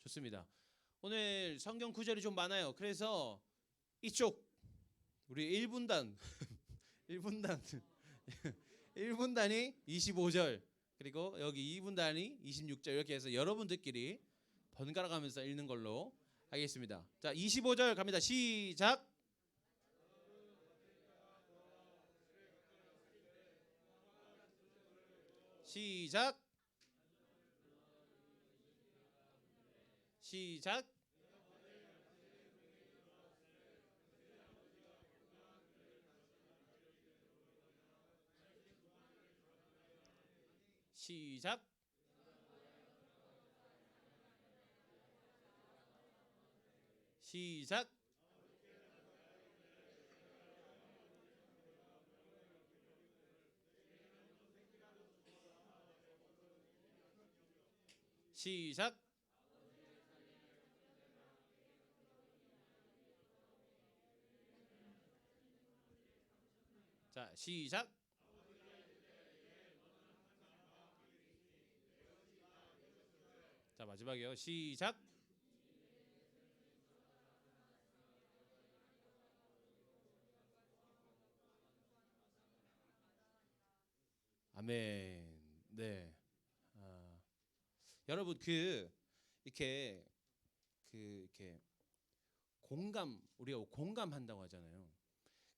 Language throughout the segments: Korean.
좋습니다. 오늘 성경 구절이 좀 많아요. 그래서 이쪽 우리 1분단 1분단 1분단이 25절 그리고 여기 2분단이 26절 이렇게 해서 여러분들끼리 번갈아 가면서 읽는 걸로 하겠습니다. 자, 25절 갑니다. 시작. 시작. 시작. 시작. 시작. 시작. 자, 시작. 자, 마지막이요. 시작. 아멘. 네. 여러분 이렇게 이렇게 우리가 공감한다고 하잖아요.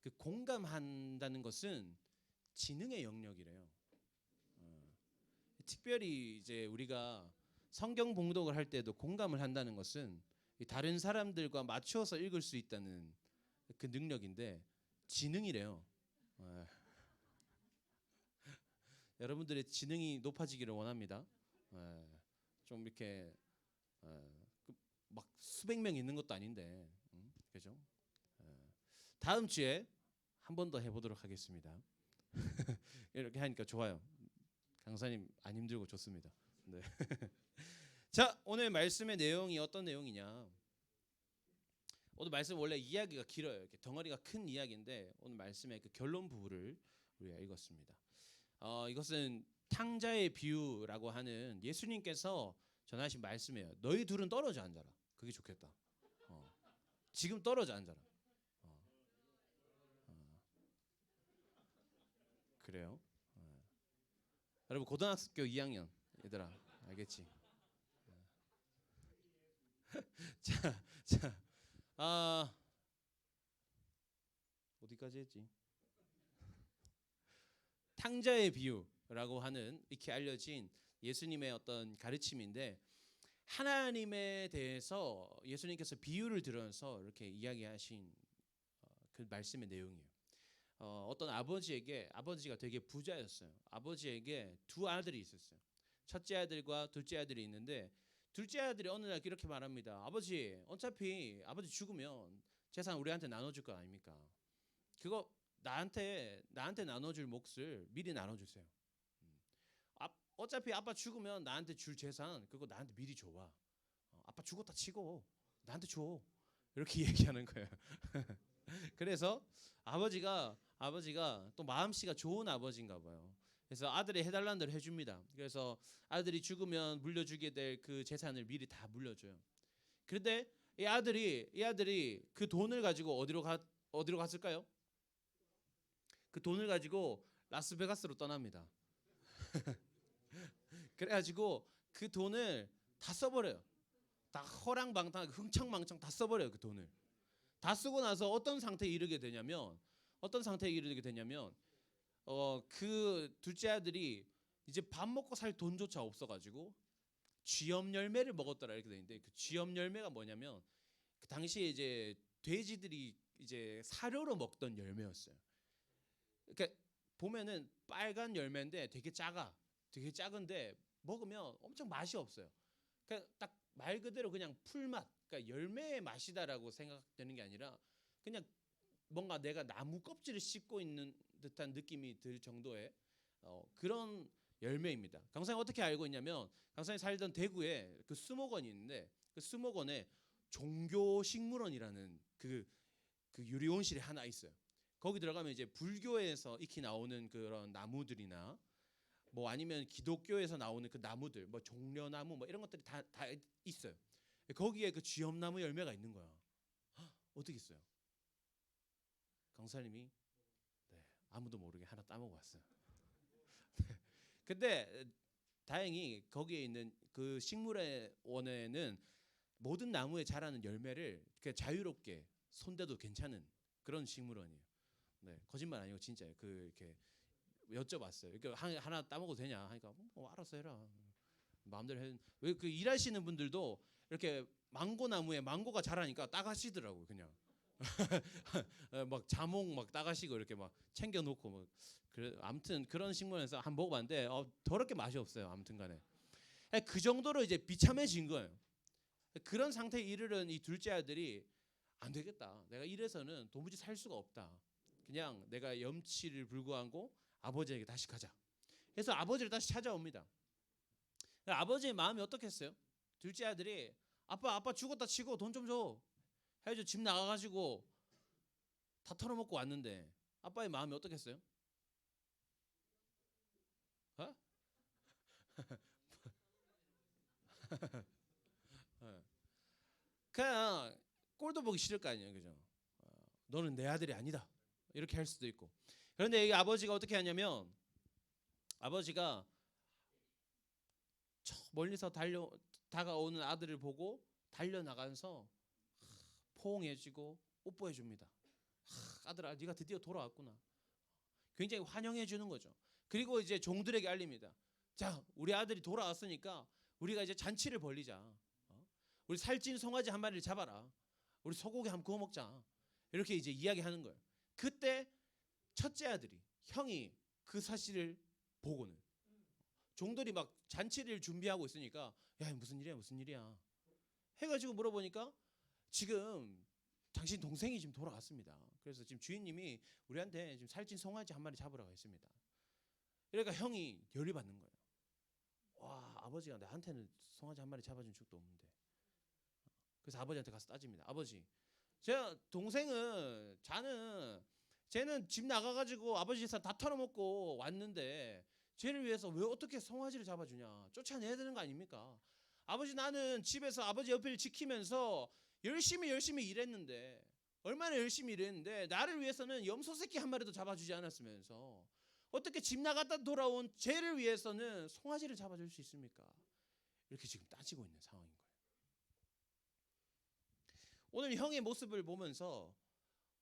그 공감한다는 것은 지능의 영역이래요. 특별히 이제 우리가 성경 봉독을 할 때도 공감을 한다는 것은 다른 사람들과 맞추어서 읽을 수 있다는 그 능력인데 지능이래요. 여러분들의 지능이 높아지기를 원합니다. 좀 이렇게 막 수백 명 있는 것도 아닌데, 그죠? 다음 주에 한 번 더 해보도록 하겠습니다. 이렇게 하니까 좋아요. 강사님 안 힘들고 좋습니다. 네. 자, 오늘 말씀의 내용이 어떤 내용이냐? 오늘 말씀 원래 이야기가 길어요. 이렇게 덩어리가 큰 이야기인데 오늘 말씀의 그 결론 부분을 우리가 읽었습니다. 이것은 탕자의 비유라고 하는 예수님께서 전하신 말씀이에요. 너희 둘은 떨어져 앉아라. 그게 좋겠다. 지금 떨어져 앉아라. 그래요. 여러분 고등학교 2학년 얘들아 알겠지? 자, 어디까지 했지? 탕자의 비유라고 하는 이렇게 알려진 예수님의 어떤 가르침인데 하나님에 대해서 예수님께서 비유를 들어서 이렇게 이야기하신 그 말씀의 내용이에요. 어떤 아버지가 되게 부자였어요. 아버지에게 두 아들이 있었어요. 첫째 아들과 둘째 아들이 있는데 둘째 아들이 어느 날 이렇게 말합니다. 아버지, 어차피 아버지 죽으면 재산 우리한테 나눠줄 거 아닙니까? 그거 나한테 나눠줄 몫을 미리 나눠주세요. 어차피 아빠 죽으면 나한테 줄 재산 그거 나한테 미리 줘봐. 아빠 죽었다 치고 나한테 줘. 이렇게 얘기하는 거예요. 그래서 아버지가 또 마음씨가 좋은 아버지인가 봐요. 그래서 아들이 해달라는 대로 해줍니다. 그래서 아들이 죽으면 물려주게 될 그 재산을 미리 다 물려줘요. 그런데 이 아들이 그 돈을 가지고 어디로 갔을까요? 그 돈을 가지고 라스베가스로 떠납니다. 그래가지고 그 돈을 다 써버려요. 다 허랑방탕하게 흥청망청 다 써버려요. 그 돈을 다 쓰고 나서 어떤 상태에 이르게 되냐면 그 둘째 아들이 이제 밥 먹고 살 돈조차 없어가지고 쥐염 열매를 먹었더라 이렇게 되는데 그 쥐염 열매가 뭐냐면 그 당시에 이제 돼지들이 이제 사료로 먹던 열매였어요. 그러니까 보면은 빨간 열매인데 되게 작은데 먹으면 엄청 맛이 없어요. 그러니까 딱 말 그대로 그냥 풀맛, 그러니까 열매의 맛이다라고 생각되는 게 아니라 그냥 뭔가 내가 나무 껍질을 씹고 있는 듯한 느낌이 들 정도의 그런 열매입니다. 강사님 어떻게 알고 있냐면 강사님 살던 대구에 그 수목원이 있는데 그 수목원에 종교식물원이라는 그 유리온실이 하나 있어요. 거기 들어가면 이제 불교에서 익히 나오는 그런 나무들이나 뭐 아니면 기독교에서 나오는 그 나무들, 뭐 종려나무 뭐 이런 것들이 다 있어요. 거기에 그 쥐엄나무 열매가 있는 거야. 어떻겠어요? 강사님이 네, 아무도 모르게 하나 따먹어 왔어요. 근데 다행히 거기에 있는 그 식물의 원에는 모든 나무에 자라는 열매를 자유롭게 손대도 괜찮은 그런 식물원이에요. 네, 거짓말 아니고 진짜예요. 그 이렇게 여쭤봤어요. 이렇게 하나 따먹어도 되냐? 하니까 알아서 해라. 마음대로 해. 왜 그 일하시는 분들도 이렇게 망고 나무에 망고가 자라니까 따가시더라고요. 그냥 막 자몽 막 따가시고 이렇게 막 챙겨 놓고 뭐 그래. 아무튼 그런 식물원에서 한번 먹어봤는데 더럽게 맛이 없어요. 아무튼간에 그 정도로 이제 비참해진 거예요. 그런 상태에 이르는 이 둘째 아들이 안 되겠다. 내가 이래서는 도무지 살 수가 없다. 그냥 내가 염치를 불구하고 아버지에게 다시 가자. 그래서 아버지를 다시 찾아옵니다. 아버지의 마음이 어떻겠어요? 둘째 아들이 아빠 죽었다 치고 돈 좀 줘. 해줘. 집 나가가지고 다 털어먹고 왔는데 아빠의 마음이 어떻겠어요? 어? 그냥 꼴도 보기 싫을 거 아니에요, 그죠? 너는 내 아들이 아니다. 이렇게 할 수도 있고. 그런데 이 아버지가 어떻게 하냐면 아버지가 멀리서 다가오는 아들을 보고 달려나가서 포옹해주고 뽀뽀해줍니다. 아들아, 네가 드디어 돌아왔구나. 굉장히 환영해주는 거죠. 그리고 이제 종들에게 알립니다. 자, 우리 아들이 돌아왔으니까 우리가 이제 잔치를 벌리자. 우리 살찐 송아지 한 마리를 잡아라. 우리 소고기 한번 구워 먹자. 이렇게 이제 이야기하는 거예요. 그때 첫째 아들이 형이 그 사실을 보고는 종들이 막 잔치를 준비하고 있으니까 야, 무슨 일이야 해가지고 물어보니까 지금 당신 동생이 지금 돌아왔습니다. 그래서 지금 주인님이 우리한테 지금 살찐 송아지 한 마리 잡으라고 했습니다. 그러니까 형이 열이 받는 거예요. 와, 아버지가 나한테는 송아지 한 마리 잡아준 적도 없는데. 그래서 아버지한테 가서 따집니다. 아버지, 제가 동생은 쟤는 집 나가가지고 아버지 재산 다 털어먹고 왔는데 쟤를 위해서 왜 어떻게 송아지를 잡아주냐? 쫓아내야 되는 거 아닙니까? 아버지, 나는 집에서 아버지 옆을 지키면서 열심히 일했는데 얼마나 열심히 일했는데 나를 위해서는 염소 새끼 한 마리도 잡아주지 않았으면서 어떻게 집 나갔다 돌아온 쟤를 위해서는 송아지를 잡아줄 수 있습니까? 이렇게 지금 따지고 있는 상황인 거예요. 오늘 형의 모습을 보면서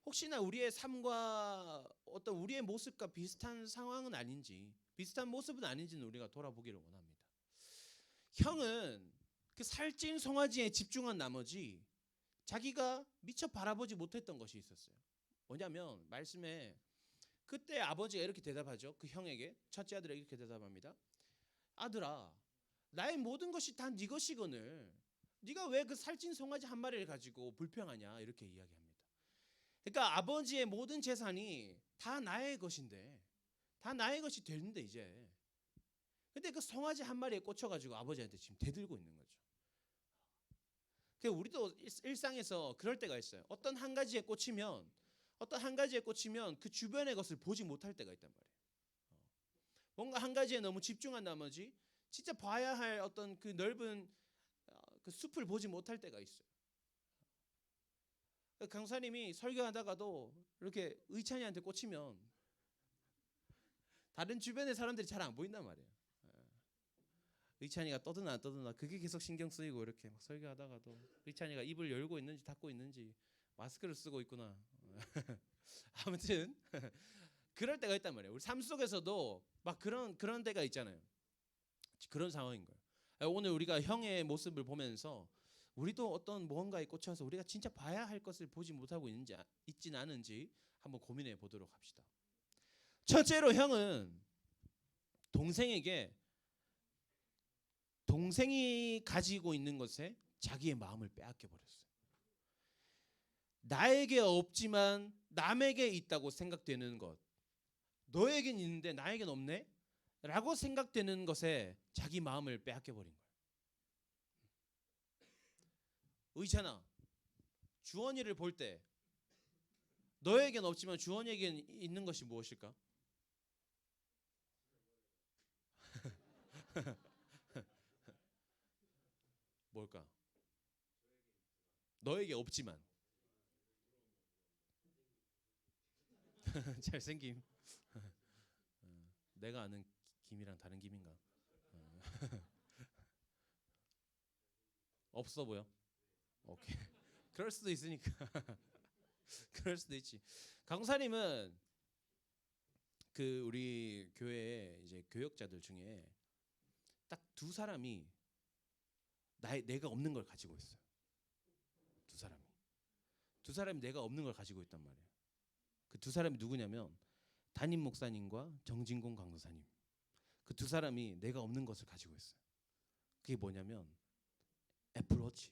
혹시나 우리의 삶과 어떤 우리의 모습과 비슷한 상황은 아닌지, 비슷한 모습은 아닌지는 우리가 돌아보기를 원합니다. 형은 그 살찐 송아지에 집중한 나머지 자기가 미처 바라보지 못했던 것이 있었어요. 뭐냐면 말씀에 그때 아버지가 이렇게 대답하죠. 그 형에게, 첫째 아들에게 이렇게 대답합니다. 아들아, 나의 모든 것이 다 네 것이거늘 네가 왜 그 살찐 송아지 한 마리를 가지고 불평하냐, 이렇게 이야기합니다. 그러니까 아버지의 모든 재산이 다 나의 것인데, 다 나의 것이 되는데 이제, 근데 그 송아지 한 마리에 꽂혀가지고 아버지한테 지금 대들고 있는 거죠. 우리도 일상에서 그럴 때가 있어요. 어떤 한 가지에 꽂히면 그 주변의 것을 보지 못할 때가 있단 말이에요. 뭔가 한 가지에 너무 집중한 나머지 진짜 봐야 할 어떤 그 넓은 그 숲을 보지 못할 때가 있어요. 강사님이 설교하다가도 이렇게 의찬이한테 꽂히면 다른 주변의 사람들이 잘 안 보인단 말이에요. 의찬이가 떠드나 안 떠드나 그게 계속 신경 쓰이고, 이렇게 막 설교하다가도 의찬이가 입을 열고 있는지 닫고 있는지, 마스크를 쓰고 있구나. 아무튼 그럴 때가 있단 말이에요. 우리 삶 속에서도 막 그런 때가 있잖아요. 그런 상황인 거예요. 오늘 우리가 형의 모습을 보면서 우리도 어떤 무언가에 꽂혀서 우리가 진짜 봐야 할 것을 보지 못하고 있지는 않은지 한번 고민해 보도록 합시다. 첫째로, 형은 동생이 가지고 있는 것에 자기의 마음을 빼앗겨 버렸어요. 나에게 없지만 남에게 있다고 생각되는 것, 너에겐 있는데 나에겐 없네? 라고 생각되는 것에 자기 마음을 빼앗겨 버린 거예요. 의찬아, 주원이를 볼 때 너에겐 없지만 주원이에겐 있는 것이 무엇일까? 뭘까? 너에게 없지만 잘생김. 내가 아는 김이랑 다른 김인가? 없어 보여. 오케이. 그럴 수도 있으니까. 그럴 수도 있지. 강사님은 그 우리 교회에 이제 교역자들 중에 딱 두 사람이 내가 없는 걸 가지고 있어요. 두 사람이 내가 없는 걸 가지고 있단 말이에요. 그 두 사람이 누구냐면 담임 목사님과 정진공 강도사님. 그 두 사람이 내가 없는 것을 가지고 있어요. 그게 뭐냐면 애플워치.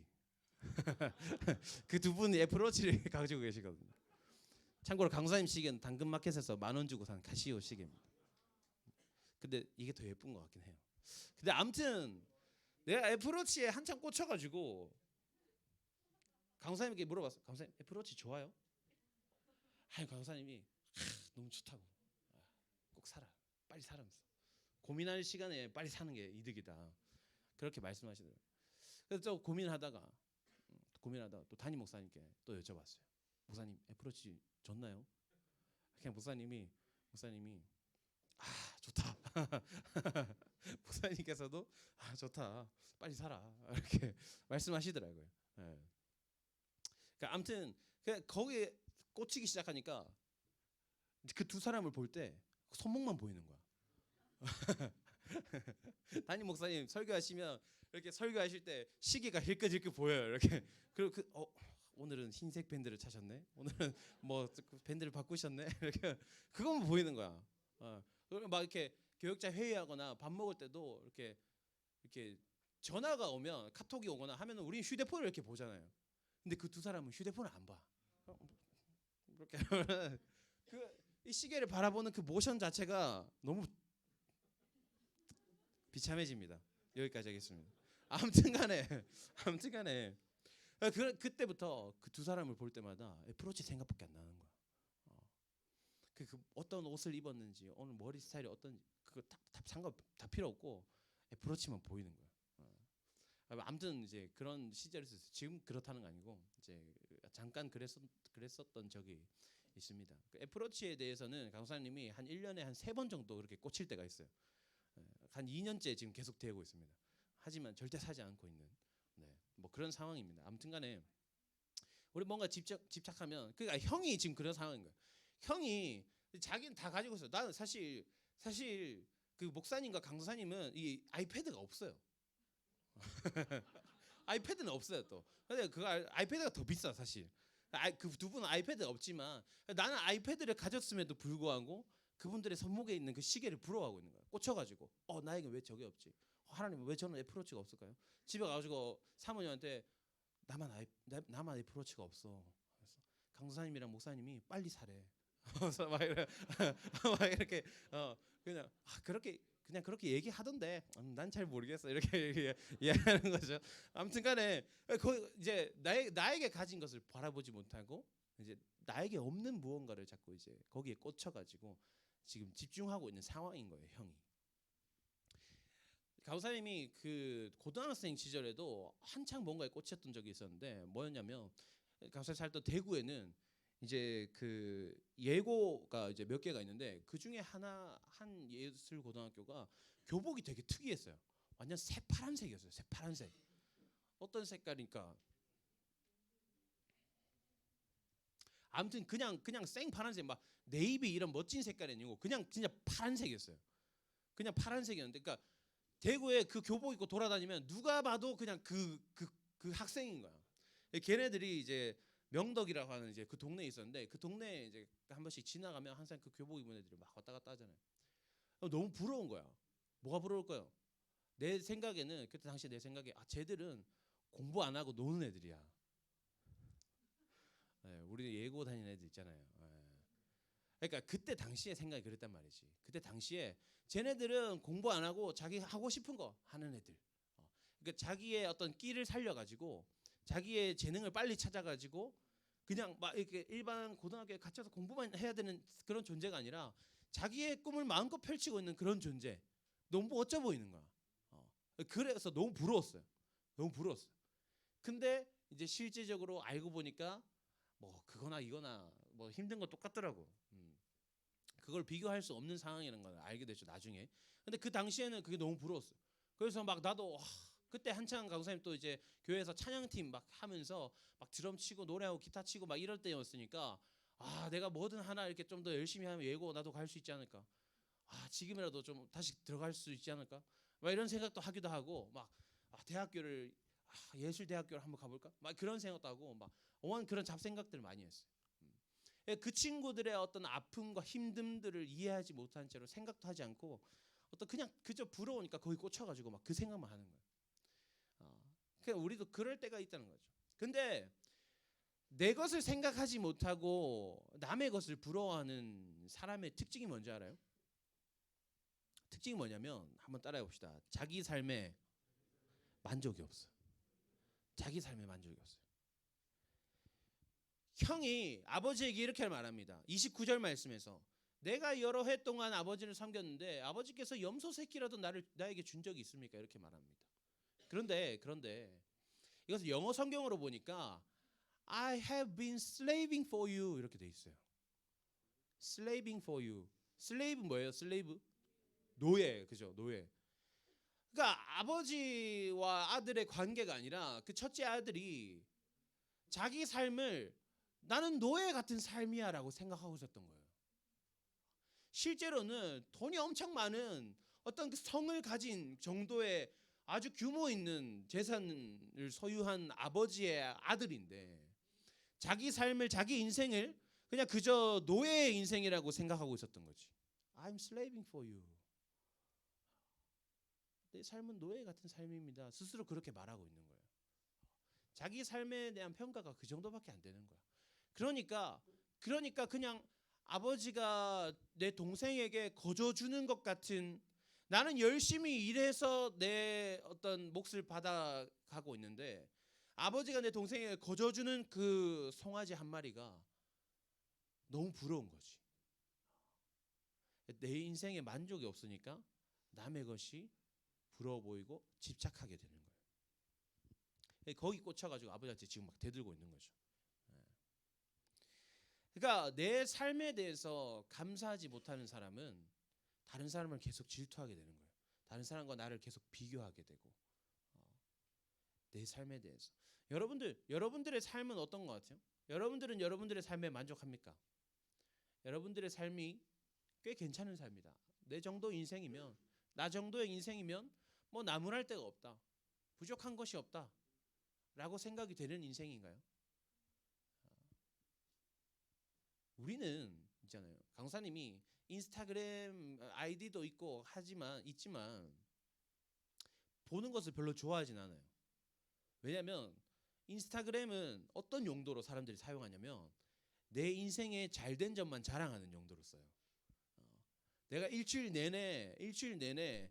그 두 분이 애플워치를 가지고 계시거든요. 참고로 강도사님 시계는 당근마켓에서 10,000원 주고 산 카시오 시계입니다. 근데 이게 더 예쁜 것 같긴 해요. 근데 아무튼 내가 애플워치에 한참 꽂혀가지고 강도사님께 물어봤어. 강도사님 애플워치 좋아요? 아니 강도사님이 너무 좋다고. 꼭 사라. 빨리 사라면서. 고민할 시간에 빨리 사는 게 이득이다. 그렇게 말씀하시더라고요. 그래서 또 고민하다가 또 담임 목사님께 또 여쭤봤어요. 목사님 애플워치 좋나요? 그냥 목사님이 좋다. 목사님께서도 좋다. 빨리 사라. 이렇게 말씀하시더라고요. 네. 그러니까 아무튼 거기에 꽂히기 시작하니까 그 두 사람을 볼 때 손목만 보이는 거야. 담임 목사님 설교하시면 이렇게 설교하실 때 시계가 힐끗힐끗 보여요. 이렇게 그리고 오늘은 흰색 밴드를 차셨네. 오늘은 뭐 밴드를 바꾸셨네. 이렇게 그것만 보이는 거야. 그리고 막 이렇게 교역자 회의하거나 밥 먹을 때도 이렇게 전화가 오면 카톡이 오거나 하면 우리는 휴대폰을 이렇게 보잖아요. 근데 그 두 사람은 휴대폰을 안 봐. 이렇게 이 시계를 바라보는 그 모션 자체가 너무 비참해집니다. 여기까지 하겠습니다. 아무튼간에 그때부터 그 두 사람을 볼 때마다 애플워치 생각밖에 안 나는 거야. 그 어떤 옷을 입었는지 오늘 머리 스타일이 어떤지 그거 다 필요 없고 애플워치만 보이는 거야. 아무튼 이제 그런 시절이 있었어요. 지금 그렇다는 거 아니고 이제 잠깐 그랬었던 적이 있습니다. 그 애플워치에 대해서는 강사님이 한 1년에 한 3번 정도 그렇게 꽂힐 때가 있어요. 한 2년째 지금 계속 되고 있습니다. 하지만 절대 사지 않고 있는 뭐 그런 상황입니다. 아무튼간에 우리 뭔가 집착하면 그러니까 형이 지금 그런 상황인 거예요. 형이 자기는 다 가지고 있어. 나는 사실 그 목사님과 강도사님은 이 아이패드가 없어요. 아이패드는 없어요 또. 근데 그 아이패드가 더 비싸 사실. 그 두 분은 아이패드가 없지만 나는 아이패드를 가졌음에도 불구하고 그분들의 손목에 있는 그 시계를 부러워하고 있는 거야. 꽂혀가지고 나에게 왜 저게 없지? 하나님 왜 저는 애플워치가 없을까요? 집에 가가지고 사모님한테 나만 애플워치가 없어. 그래서 강도사님이랑 목사님이 빨리 사래. 그래서 막 이렇게 그냥 그렇게 얘기하던데 난 잘 모르겠어 이렇게 얘기하는 거죠. 아무튼간에 이제 나에게 가진 것을 바라보지 못하고 이제 나에게 없는 무언가를 자꾸 이제 거기에 꽂혀가지고 지금 집중하고 있는 상황인 거예요, 형이. 강사님이 그 고등학생 시절에도 한창 뭔가에 꽂혔던 적이 있었는데 뭐였냐면 강사 살던 대구에는 이제 그 예고가 이제 몇 개가 있는데 그 중에 한 예술 고등학교가 교복이 되게 특이했어요. 완전 새파란색이었어요. 새파란색. 어떤 색깔이니까 아무튼 그냥 생 파란색 막 네이비 이런 멋진 색깔이 아니고 그냥 진짜 파란색이었어요. 그냥 파란색이었는데 그러니까 대구에 그 교복 입고 돌아다니면 누가 봐도 그냥 그 학생인 거야. 걔네들이 이제 명덕이라고 하는 이제 그 동네에 있었는데 그 동네에 이제 한 번씩 지나가면 항상 그 교복 입은 애들이 막 왔다 갔다 하잖아요. 너무 부러운 거야. 뭐가 부러울까요? 내 생각에는 그때 당시 내 생각에 쟤들은 공부 안 하고 노는 애들이야. 우리 예고 다니는 애들 있잖아요. 그러니까 그때 당시에 생각이 그랬단 말이지. 그때 당시에 쟤네들은 공부 안 하고 자기 하고 싶은 거 하는 애들. 그러니까 자기의 어떤 끼를 살려가지고 자기의 재능을 빨리 찾아가지고 그냥 막 이렇게 일반 고등학교에 갇혀서 공부만 해야 되는 그런 존재가 아니라 자기의 꿈을 마음껏 펼치고 있는 그런 존재. 너무 멋져 보이는 거야. 그래서 너무 부러웠어요. 너무 부러웠어요. 근데 이제 실제적으로 알고 보니까 뭐 그거나 이거나 뭐 힘든 거 똑같더라고. 그걸 비교할 수 없는 상황이라는 걸 알게 됐죠 나중에. 근데 그 당시에는 그게 너무 부러웠어. 그래서 막 나도 와, 그때 한창 강사님 또 이제 교회에서 찬양팀 막 하면서 막 드럼 치고 노래하고 기타 치고 막 이럴 때였으니까 아 내가 뭐든 하나 이렇게 좀 더 열심히 하면 예고 나도 갈 수 있지 않을까. 아 지금이라도 좀 다시 들어갈 수 있지 않을까. 막 이런 생각도 하기도 하고 막 대학교를 예술대학교를 한번 가볼까. 막 그런 생각도 하고 막 오만 그런 잡생각들을 많이 했어요. 그 친구들의 어떤 아픔과 힘듦들을 이해하지 못한 채로 생각도 하지 않고 어떤 그냥 그저 부러우니까 거기 꽂혀가지고 막 그 생각만 하는 거예요. 그냥 우리도 그럴 때가 있다는 거죠. 근데 내 것을 생각하지 못하고 남의 것을 부러워하는 사람의 특징이 뭔지 알아요? 특징이 뭐냐면 한번 따라해 봅시다. 자기 삶에 만족이 없어. 자기 삶에 만족이 없어요. 형이 아버지에게 이렇게 말합니다. 29절 말씀에서 내가 여러 해 동안 아버지를 섬겼는데 아버지께서 염소 새끼라도 나에게 준 적이 있습니까? 이렇게 말합니다. 그런데 이것을 영어 성경으로 보니까 I have been slaving for you 이렇게 돼 있어요. slaving for you. 슬레이브 뭐예요? 슬레이브? 노예, 그죠? 노예. 그러니까 아버지와 아들의 관계가 아니라 그 첫째 아들이 자기 삶을 나는 노예 같은 삶이야라고 생각하고 있었던 거예요. 실제로는 돈이 엄청 많은 어떤 그 성을 가진 정도의 아주 규모 있는 재산을 소유한 아버지의 아들인데 자기 삶을 자기 인생을 그냥 그저 노예의 인생이라고 생각하고 있었던 거지. I'm slaving for you. 내 삶은 노예 같은 삶입니다. 스스로 그렇게 말하고 있는 거예요. 자기 삶에 대한 평가가 그 정도밖에 안 되는 거야. 그러니까 그냥 아버지가 내 동생에게 거저주는 것 같은 나는 열심히 일해서 내 어떤 몫을 받아가고 있는데 아버지가 내 동생에게 거저주는 그 송아지 한 마리가 너무 부러운 거지. 내 인생에 만족이 없으니까 남의 것이 부러워 보이고 집착하게 되는 거예요. 거기 꽂혀가지고 아버지한테 지금 막 대들고 있는 거죠. 그러니까 내 삶에 대해서 감사하지 못하는 사람은 다른 사람을 계속 질투하게 되는 거예요. 다른 사람과 나를 계속 비교하게 되고 내 삶에 대해서 여러분들의 삶은 어떤 것 같아요? 여러분들은 여러분들의 삶에 만족합니까? 여러분들의 삶이 꽤 괜찮은 삶이다. 내 정도 인생이면 나 정도의 인생이면 뭐 나무랄 데가 없다. 부족한 것이 없다. 라고 생각이 되는 인생인가요? 우리는 있잖아요. 강사님이 인스타그램 아이디도 있지만 보는 것을 별로 좋아하진 않아요. 왜냐하면 인스타그램은 어떤 용도로 사람들이 사용하냐면 내 인생의 잘된 점만 자랑하는 용도로 써요. 내가 일주일 내내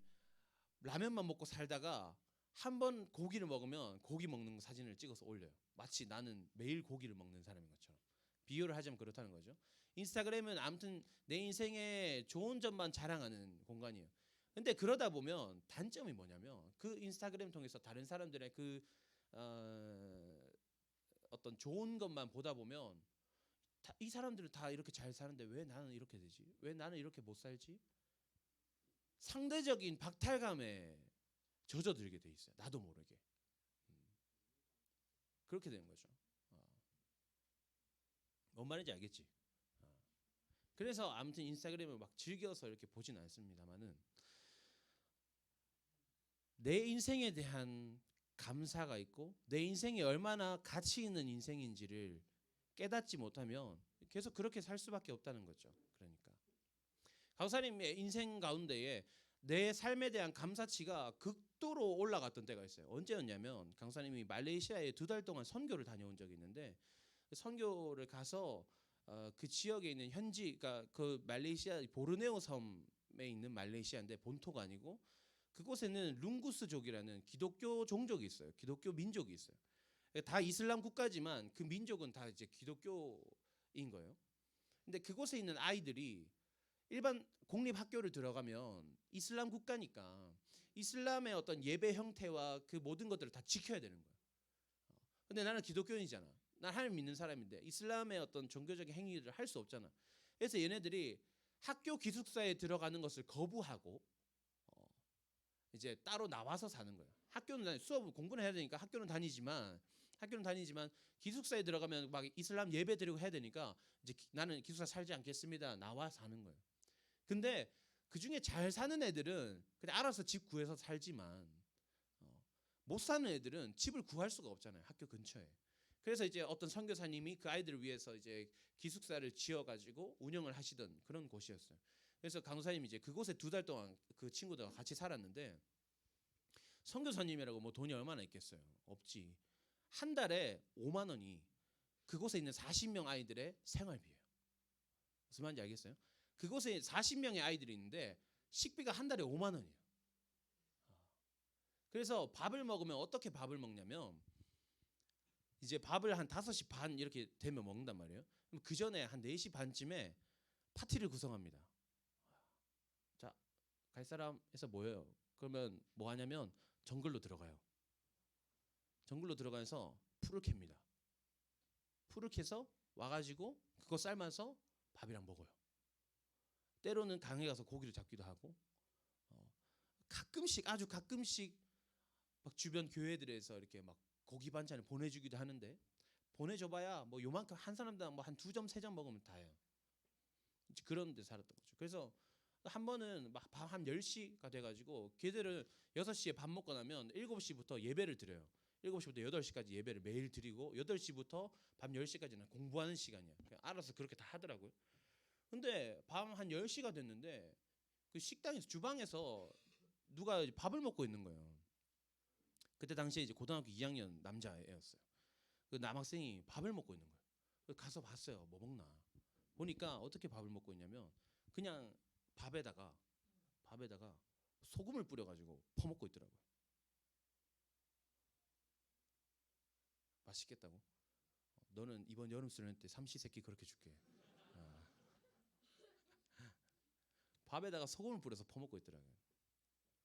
라면만 먹고 살다가 한 번 고기를 먹으면 고기 먹는 사진을 찍어서 올려요. 마치 나는 매일 고기를 먹는 사람인 것처럼. 비유를 하자면 그렇다는 거죠. 인스타그램은 아무튼 내 인생의 좋은 점만 자랑하는 공간이에요. 근데 그러다 보면 단점이 뭐냐면 그 인스타그램 통해서 다른 사람들의 그 어떤 좋은 것만 보다 보면 이 사람들은 다 이렇게 잘 사는데 왜 나는 이렇게 되지? 왜 나는 이렇게 못 살지? 상대적인 박탈감에 젖어들게 돼 있어요. 나도 모르게. 그렇게 되는 거죠. 뭔 말인지 알겠지? 그래서 아무튼 인스타그램을 막 즐겨서 이렇게 보진 않습니다만은 내 인생에 대한 감사가 있고 내 인생이 얼마나 가치 있는 인생인지를 깨닫지 못하면 계속 그렇게 살 수밖에 없다는 거죠. 그러니까 강사님의 인생 가운데에 내 삶에 대한 감사치가 극도로 올라갔던 때가 있어요. 언제였냐면 강사님이 말레이시아에 2달 동안 선교를 다녀온 적이 있는데 선교를 가서 그 지역에 있는 그러니까 그 말레이시아 보르네오 섬에 있는 말레이시아인데 본토가 아니고 그곳에는 룽구스족이라는 기독교 종족이 있어요. 기독교 민족이 있어요. 다 이슬람 국가지만 그 민족은 다 이제 기독교인 거예요. 근데 그곳에 있는 아이들이 일반 공립 학교를 들어가면 이슬람 국가니까 이슬람의 어떤 예배 형태와 그 모든 것들을 다 지켜야 되는 거예요. 근데 나는 기독교인이잖아. 난 하나님 믿는 사람인데 이슬람의 어떤 종교적인 행위를 할 수 없잖아. 그래서 얘네들이 학교 기숙사에 들어가는 것을 거부하고 어, 이제 따로 나와서 사는 거예요. 학교는 수업 공부는 해야 되니까 학교는 다니지만 기숙사에 들어가면 막 이슬람 예배 드리고 해야 되니까 이제 나는 기숙사 살지 않겠습니다. 나와 사는 거예요. 근데 그 중에 잘 사는 애들은 그냥 알아서 집 구해서 살지만 못 사는 애들은 집을 구할 수가 없잖아요. 학교 근처에. 그래서 이제 어떤 선교사님이 그 아이들을 위해서 이제 기숙사를 지어가지고 운영을 하시던 그런 곳이었어요. 그래서 강사님이 이제 그곳에 2달 동안 그 친구들과 같이 살았는데 선교사님이라고 뭐 돈이 얼마나 있겠어요? 없지. 한 달에 5만 원이 그곳에 있는 40명 아이들의 생활비예요. 무슨 말인지 알겠어요? 그곳에 40명의 아이들이 있는데 식비가 한 달에 5만 원이에요. 그래서 밥을 먹으면 어떻게 밥을 먹냐면 이제 밥을 한 5시 반 이렇게 되면 먹는단 말이에요. 그럼 그 전에 한 4시 반쯤에 파티를 구성합니다. 자, 갈 사람 해서 모여요. 그러면 뭐 하냐면 정글로 들어가요. 정글로 들어가서 풀을 캡니다. 풀을 캐서 와가지고 그거 삶아서 밥이랑 먹어요. 때로는 강에 가서 고기를 잡기도 하고 가끔씩 아주 가끔씩 막 주변 교회들에서 이렇게 막 고기 반찬을 보내주기도 하는데 보내줘봐야 뭐 요만큼 한 사람당 뭐 한 2점 3점 먹으면 다예요. 그런 데 살았던 거죠. 그래서 한 번은 막 밤 한 10시가 돼가지고 걔들은 6시에 밥 먹고 나면 7시부터 예배를 드려요. 7시부터 8시까지 예배를 매일 드리고 8시부터 밤 10시까지는 공부하는 시간이야. 그냥 알아서 그렇게 다 하더라고요. 근데 밤 한 10시가 됐는데 그 식당에서 주방에서 누가 밥을 먹고 있는 거예요. 그때 당시에 이제 고등학교 2학년 남자애였어요. 그 남학생이 밥을 먹고 있는 거예요. 가서 봤어요. 뭐 먹나. 보니까 어떻게 밥을 먹고 있냐면 그냥 밥에다가 소금을 뿌려가지고 퍼먹고 있더라고요. 맛있겠다고? 너는 이번 여름 수련 때 삼시세끼 그렇게 줄게. 어. 밥에다가 소금을 뿌려서 퍼먹고 있더라고요.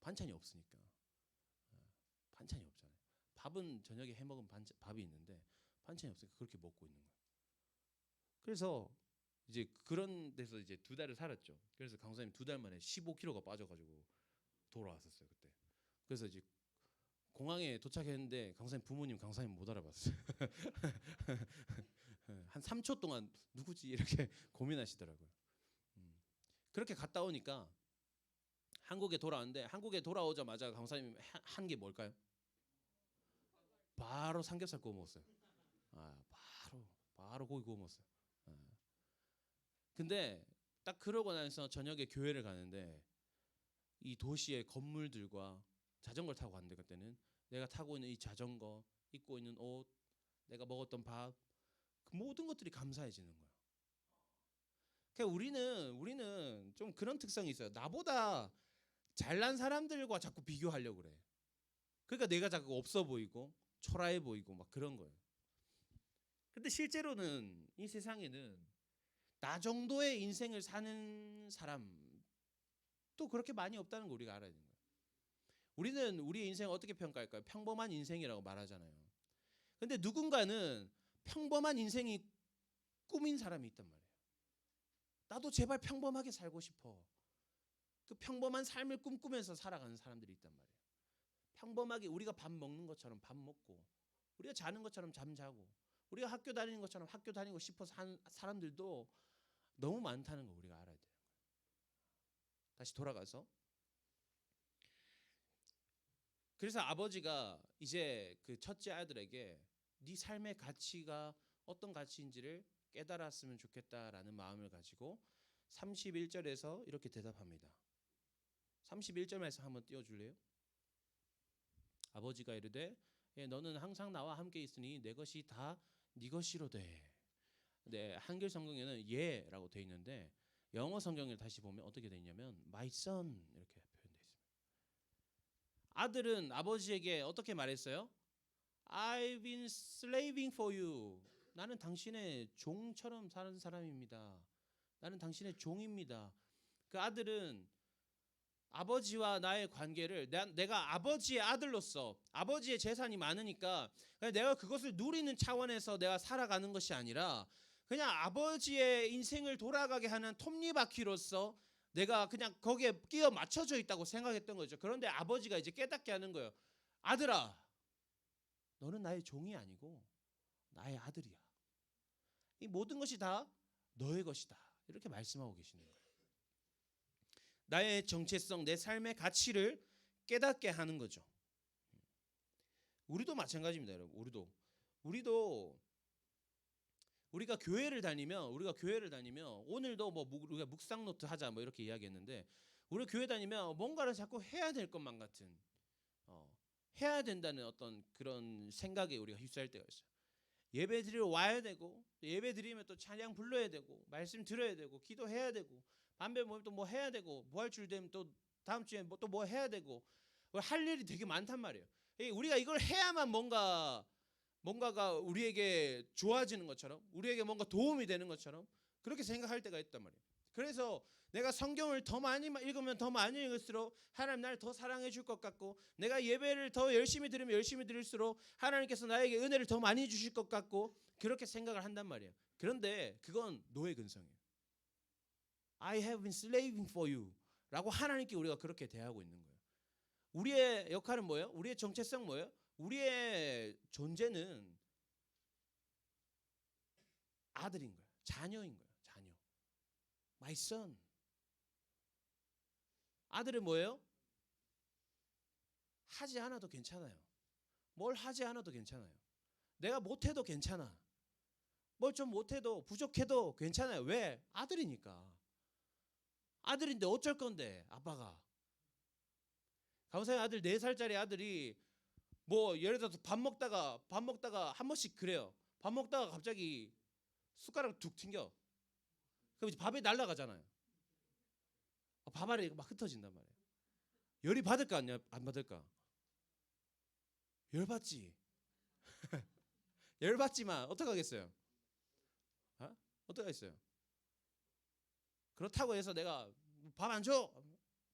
반찬이 없으니까. 반찬이 없잖아요. 밥은 저녁에 해먹은 밥이 있는데 반찬이 없으니까 그렇게 먹고 있는 거예요. 그래서 이제 그런 데서 이제 2달을 살았죠. 그래서 강사님 2달 만에 15kg가 빠져가지고 돌아왔었어요 그때. 그래서 이제 공항에 도착했는데 강사님 부모님 강사님 못 알아봤어요. 한 3초 동안 누구지 이렇게 고민하시더라고요. 그렇게 갔다 오니까 한국에 돌아왔는데 한국에 돌아오자마자 강사님이 한 게 뭘까요? 바로 삼겹살 구워 먹었어요. 바로 고기 구워 먹었어요. 근데 딱 그러고 나서 저녁에 교회를 가는데 이 도시의 건물들과 자전거를 타고 갔는데 그때는 내가 타고 있는 이 자전거, 입고 있는 옷, 내가 먹었던 밥, 그 모든 것들이 감사해지는 거예요. 그러니까 우리는 좀 그런 특성이 있어요. 나보다 잘난 사람들과 자꾸 비교하려고 그래. 그러니까 내가 자꾸 없어 보이고 초라해 보이고 막 그런 거예요. 근데 실제로는 이 세상에는 나 정도의 인생을 사는 사람도 그렇게 많이 없다는 거 우리가 알아야 되는 거예요. 우리는 우리의 인생을 어떻게 평가할까요? 평범한 인생이라고 말하잖아요. 근데 누군가는 평범한 인생이 꿈인 사람이 있단 말이에요. 나도 제발 평범하게 살고 싶어. 그 평범한 삶을 꿈꾸면서 살아가는 사람들이 있단 말이에요. 평범하게 우리가 밥 먹는 것처럼 밥 먹고 우리가 자는 것처럼 잠자고 우리가 학교 다니는 것처럼 학교 다니고 싶어서 한 사람들도 너무 많다는 거 우리가 알아야 돼요. 다시 돌아가서 그래서 아버지가 이제 그 첫째 아들에게 네 삶의 가치가 어떤 가치인지를 깨달았으면 좋겠다라는 마음을 가지고 31절에서 이렇게 대답합니다. 31절 말씀 한번 띄워줄래요? 아버지가 이르되 너는 항상 나와 함께 있으니 내 것이 다 네 것이로되. 네, 한글 성경에는 예라고 돼 있는데 영어 성경을 다시 보면 어떻게 돼 있냐면 my son 이렇게 표현돼 있습니다. 아들은 아버지에게 어떻게 말했어요? I've been slaving for you. 나는 당신의 종처럼 사는 사람입니다. 나는 당신의 종입니다. 그 아들은 아버지와 나의 관계를 내가 아버지의 아들로서 아버지의 재산이 많으니까 그냥 내가 그것을 누리는 차원에서 내가 살아가는 것이 아니라 그냥 아버지의 인생을 돌아가게 하는 톱니바퀴로서 내가 그냥 거기에 끼어 맞춰져 있다고 생각했던 거죠. 그런데 아버지가 이제 깨닫게 하는 거예요. 아들아, 너는 나의 종이 아니고 나의 아들이야. 이 모든 것이 다 너의 것이다. 이렇게 말씀하고 계시는 거예요. 나의 정체성, 내 삶의 가치를 깨닫게 하는 거죠. 우리도 마찬가지입니다, 여러분. 우리가 교회를 다니면 오늘도 뭐 우리가 묵상 노트 하자 뭐 이렇게 이야기했는데 우리 교회 다니면 뭔가를 자꾸 해야 될 것만 같은 해야 된다는 어떤 그런 생각에 우리가 휩싸일 때가 있어요. 예배 드리러 와야 되고 예배 드리면 또 찬양 불러야 되고 말씀 들어야 되고 기도해야 되고 밤에 뭐 또 뭐 해야 되고 뭐 할 줄 되면 또 다음 주에 뭐 또 뭐 해야 되고 할 일이 되게 많단 말이에요. 우리가 이걸 해야만 뭔가가 우리에게 좋아지는 것처럼 우리에게 뭔가 도움이 되는 것처럼 그렇게 생각할 때가 있단 말이에요. 그래서 내가 성경을 더 많이 읽으면 더 많이 읽을수록 하나님 나를 더 사랑해 줄 것 같고 내가 예배를 더 열심히 들으면 열심히 들을수록 하나님께서 나에게 은혜를 더 많이 주실 것 같고 그렇게 생각을 한단 말이에요. 그런데 그건 노예 근성이에요. I have been slaving for you 라고 하나님께 우리가 그렇게 대하고 있는 거예요. 우리의 역할은 뭐예요? 우리의 정체성 뭐예요? 우리의 존재는 아들인 거예요. 자녀인 거예요. 자녀. My son. 아들은 뭐예요? 하지 않아도 괜찮아요. 뭘 하지 않아도 괜찮아요. 내가 못해도 괜찮아. 뭘 좀 못해도 부족해도 괜찮아요. 왜? 아들이니까. 아들인데 어쩔 건데 아빠가. 강사의 아들 4살짜리 아들이 뭐 예를 들어서 밥 먹다가 한 번씩 그래요. 밥 먹다가 갑자기 숟가락 툭 튕겨. 그럼 이제 밥이 날아가잖아요. 밥알이 막 흩어진단 말이에요. 열이 받을까 안 받을까? 열 받지. 열 받지만 어떡하겠어요? 어떡하겠어요? 그렇다고 해서 내가 밥 안 줘?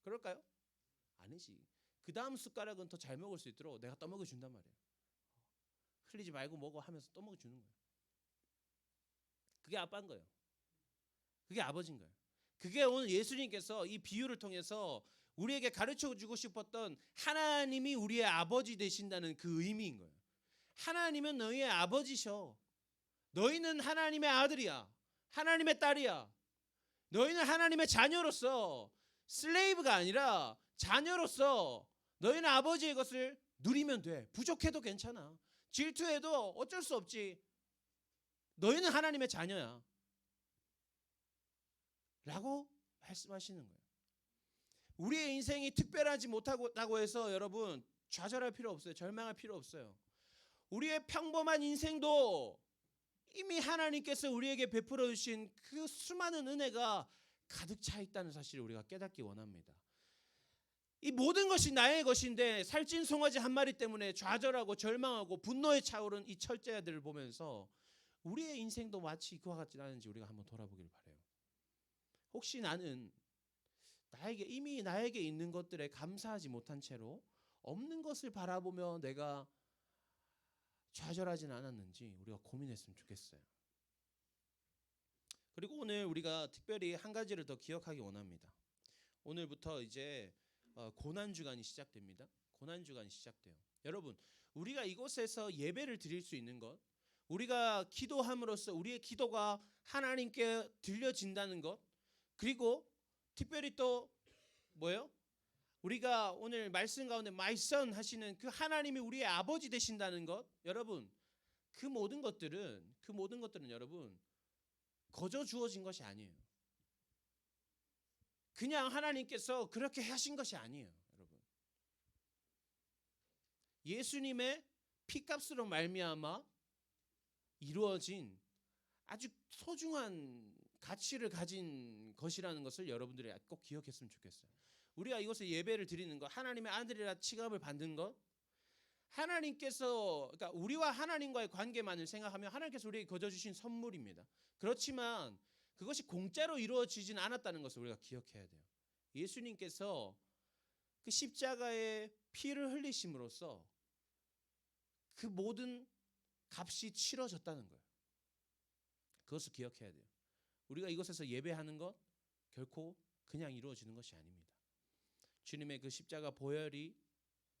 그럴까요? 아니지. 그 다음 숟가락은 더 잘 먹을 수 있도록 내가 떠먹여 준단 말이에요. 흘리지 말고 먹어 하면서 떠먹여 주는 거예요. 그게 아빠인 거예요. 그게 아버지인 거예요. 그게 오늘 예수님께서 이 비유를 통해서 우리에게 가르쳐 주고 싶었던 하나님이 우리의 아버지 되신다는 그 의미인 거예요. 하나님은 너희의 아버지셔. 너희는 하나님의 아들이야. 하나님의 딸이야. 너희는 하나님의 자녀로서 슬레이브가 아니라 자녀로서 너희는 아버지의 것을 누리면 돼. 부족해도 괜찮아. 질투해도 어쩔 수 없지. 너희는 하나님의 자녀야. 라고 말씀하시는 거예요. 우리의 인생이 특별하지 못하다고 해서 여러분 좌절할 필요 없어요. 절망할 필요 없어요. 우리의 평범한 인생도 이미 하나님께서 우리에게 베풀어 주신 그 수많은 은혜가 가득 차 있다는 사실을 우리가 깨닫기 원합니다. 이 모든 것이 나의 것인데 살찐 송아지 한 마리 때문에 좌절하고 절망하고 분노에 차오른 이 철저아들을 보면서 우리의 인생도 마치 그와 같지 않은지 우리가 한번 돌아보길 바라요. 혹시 나는 이미 나에게 있는 것들에 감사하지 못한 채로 없는 것을 바라보며 내가 좌절하진 않았는지 우리가 고민했으면 좋겠어요. 그리고 오늘 우리가 특별히 한 가지를 더 기억하기 원합니다. 오늘부터 이제 고난주간이 시작됩니다. 고난주간이 시작돼요. 여러분, 우리가 이곳에서 예배를 드릴 수 있는 것, 우리가 기도함으로써 우리의 기도가 하나님께 들려진다는 것, 그리고 특별히 또 뭐예요? 우리가 오늘 말씀 가운데 My son 하시는 그 하나님이 우리의 아버지 되신다는 것, 여러분, 그 모든 것들은 여러분 거저 주어진 것이 아니에요. 그냥 하나님께서 그렇게 하신 것이 아니에요, 여러분. 예수님의 피값으로 말미암아 이루어진 아주 소중한 가치를 가진 것이라는 것을 여러분들이 꼭 기억했으면 좋겠어요. 우리가 이곳에 예배를 드리는 것, 하나님의 아들이라 칭함을 받는 것, 하나님께서 그러니까 우리와 하나님과의 관계만을 생각하면 하나님께서 우리에게 거저 주신 선물입니다. 그렇지만 그것이 공짜로 이루어지진 않았다는 것을 우리가 기억해야 돼요. 예수님께서 그 십자가의 피를 흘리심으로써 그 모든 값이 치러졌다는 거예요. 그것을 기억해야 돼요. 우리가 이곳에서 예배하는 것 결코 그냥 이루어지는 것이 아닙니다. 주님의 그 십자가 보혈이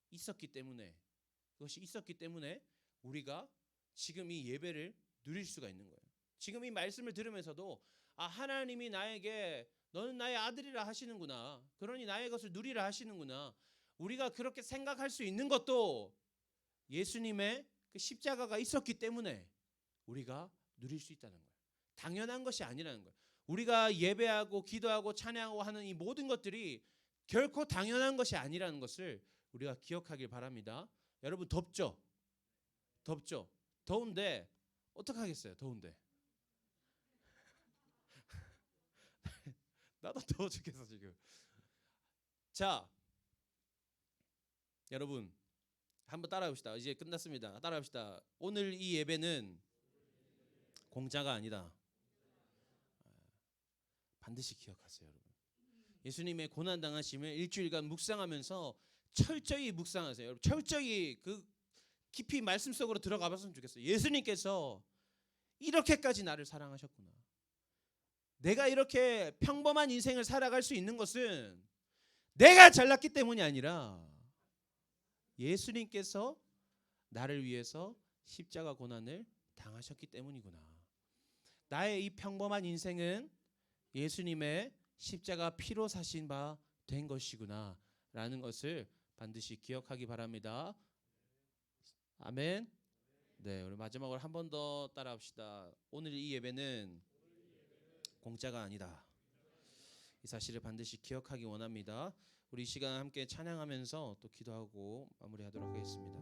있었기 때문에, 그것이 있었기 때문에 우리가 지금 이 예배를 누릴 수가 있는 거예요. 지금 이 말씀을 들으면서도 하나님이 나에게 너는 나의 아들이라 하시는구나, 그러니 나의 것을 누리라 하시는구나, 우리가 그렇게 생각할 수 있는 것도 예수님의 그 십자가가 있었기 때문에 우리가 누릴 수 있다는 거예요. 당연한 것이 아니라는 거예요. 우리가 예배하고 기도하고 찬양하고 하는 이 모든 것들이 결코 당연한 것이 아니라는 것을 우리가 기억하길 바랍니다. 여러분, 덥죠? 덥죠? 더운데 어떡하겠어요? 더운데 나도 더워 죽겠어 지금. 자, 여러분 한번 따라해봅시다. 이제 끝났습니다. 따라합시다. 오늘 이 예배는 공짜가 아니다. 반드시 기억하세요, 여러분. 예수님의 고난 당하심을 일주일간 묵상하면서 철저히 묵상하세요. 여러분, 철저히 그 깊이 말씀 속으로 들어가 봤으면 좋겠어요. 예수님께서 이렇게까지 나를 사랑하셨구나. 내가 이렇게 평범한 인생을 살아갈 수 있는 것은 내가 잘났기 때문이 아니라 예수님께서 나를 위해서 십자가 고난을 당하셨기 때문이구나. 나의 이 평범한 인생은 예수님의 십자가 피로 사신 바 된 것이구나 라는 것을 반드시 기억하기 바랍니다. 아멘. 네, 우리 마지막으로 한 번 더 따라합시다. 오늘 이 예배는 공짜가 아니다. 이 사실을 반드시 기억하기 원합니다. 우리 이 시간 함께 찬양하면서 또 기도하고 마무리하도록 하겠습니다.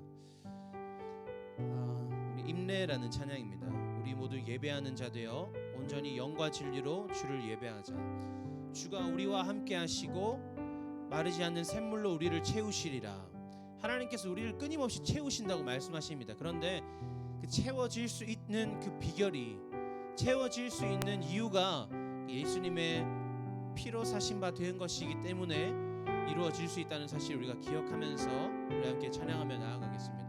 우리 임례라는 찬양입니다. 우리 모두 예배하는 자 되어 온전히 영과 진리로 주를 예배하자. 주가 우리와 함께 하시고 마르지 않는 샘물로 우리를 채우시리라. 하나님께서 우리를 끊임없이 채우신다고 말씀하십니다. 그런데 그 채워질 수 있는 그 비결이, 채워질 수 있는 이유가 예수님의 피로 사신 바 된 것이기 때문에 이루어질 수 있다는 사실 우리가 기억하면서 우리 함께 찬양하며 나아가겠습니다.